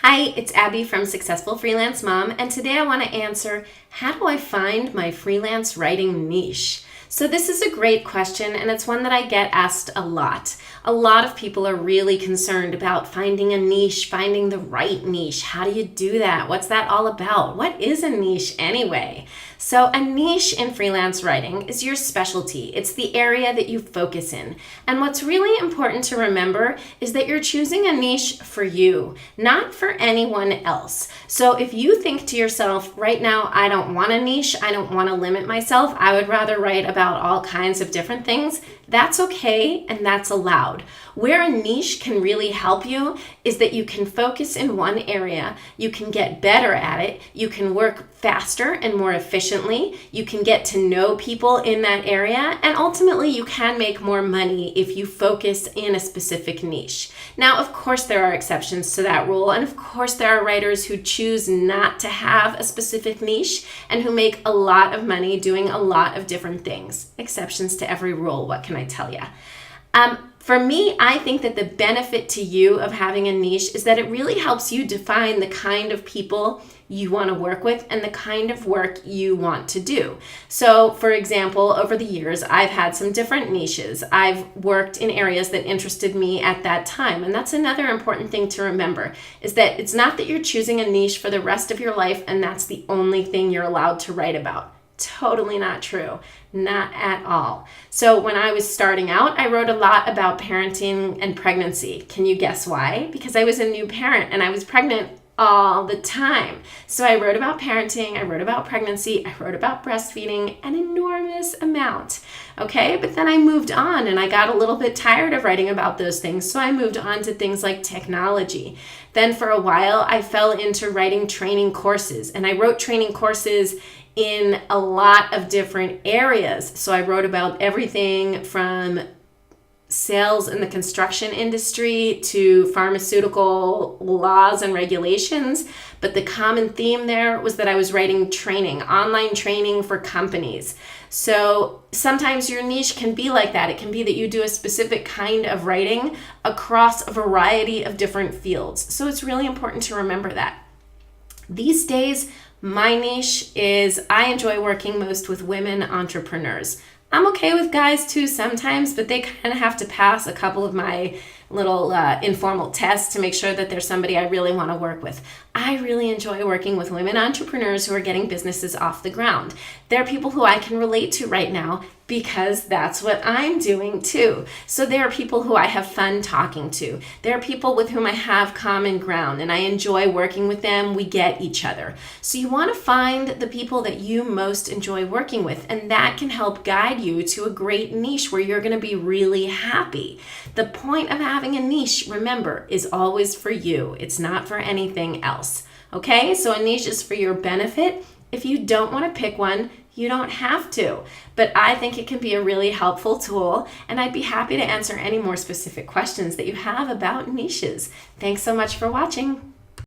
Hi, it's Abby from Successful Freelance Mom, and today I want to answer, how do I find my freelance writing niche? So this is a great question, and it's one that I get asked a lot. A lot of people are really concerned about finding a niche, finding the right niche. How do you do that? What's that all about? What is a niche anyway? So a niche in freelance writing is your specialty. It's the area that you focus in. And what's really important to remember is that you're choosing a niche for you, not for anyone else. So if you think to yourself, right now, I don't want a niche, I don't want to limit myself, I would rather write about all kinds of different things, that's okay and that's allowed. Where a niche can really help you is that you can focus in one area, you can get better at it, you can work faster and more efficiently, you can get to know people in that area, and ultimately you can make more money if you focus in a specific niche. Now, of course, there are exceptions to that rule, and of course, there are writers who choose not to have a specific niche and who make a lot of money doing a lot of different things. Exceptions to every rule, what can I tell you? For me, I think that the benefit to you of having a niche is that it really helps you define the kind of people you want to work with and the kind of work you want to do. So, for example, over the years, I've had some different niches. I've worked in areas that interested me at that time. And that's another important thing to remember, is that it's not that you're choosing a niche for the rest of your life and that's the only thing you're allowed to write about. Totally not true. Not at all. So when I was starting out, I wrote a lot about parenting and pregnancy. Can you guess why? Because I was a new parent and I was pregnant all the time. So I wrote about parenting, I wrote about pregnancy, I wrote about breastfeeding, an enormous amount. Okay, but then I moved on and I got a little bit tired of writing about those things. So I moved on to things like technology. Then for a while, I fell into writing training courses, and I wrote training courses in a lot of different areas. So I wrote about everything from sales in the construction industry to pharmaceutical laws and regulations. But the common theme there was that I was writing training, online training for companies. So sometimes your niche can be like that. It can be that you do a specific kind of writing across a variety of different fields. So it's really important to remember that. These days, my niche is I enjoy working most with women entrepreneurs. I'm okay with guys too sometimes, but they kind of have to pass a couple of my little informal tests to make sure that there's somebody I really want to work with. I really enjoy working with women entrepreneurs who are getting businesses off the ground. They're people who I can relate to right now because that's what I'm doing too. So there are people who I have fun talking to. There are people with whom I have common ground and I enjoy working with them. We get each other. So you want to find the people that you most enjoy working with, and that can help guide you to a great niche where you're going to be really happy. The point of having a niche, remember, is always for you. It's not for anything else. Okay, so a niche is for your benefit. If you don't want to pick one, you don't have to. But I think it can be a really helpful tool, and I'd be happy to answer any more specific questions that you have about niches. Thanks so much for watching.